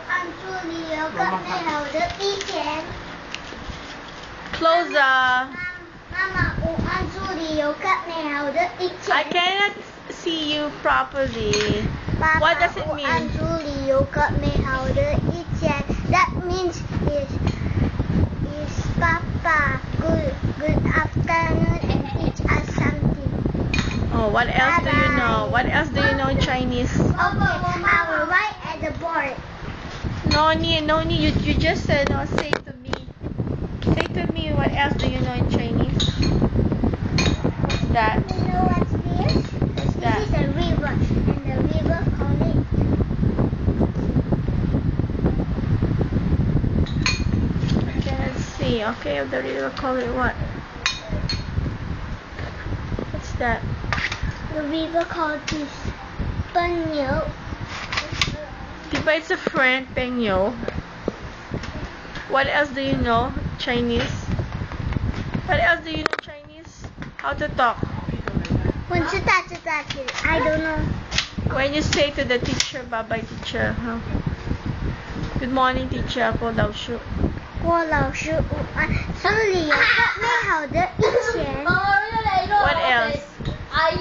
按住理由更美好的一天。 Closer. 妈妈，我按住理由更美好的一天。 I cannot see you properly. 爸爸， What does it 我按 mean? 住理由更美好的一天。That means is Papa good afternoon and teach us something. Oh, what else do you know? Bye-bye. What else do you know in Chinese? Okay, I will write at the board. No need. You just said no. Say to me. Say to me. What else do you know in Chinese? What's that? You know what's this? What's that? This is a river, and the river call it. I cannot see. Okay, the river call it what? What's that? The river called this Penyo. Diba it's a friend, Pengyo. What else do you know Chinese? What else do you know Chinese? How to talk? I don't know. When you say to the teacher, bye-bye teacher, huh? Good morning teacher, 郭老师。郭老师午安，祝你有个美好的一天。 What else? I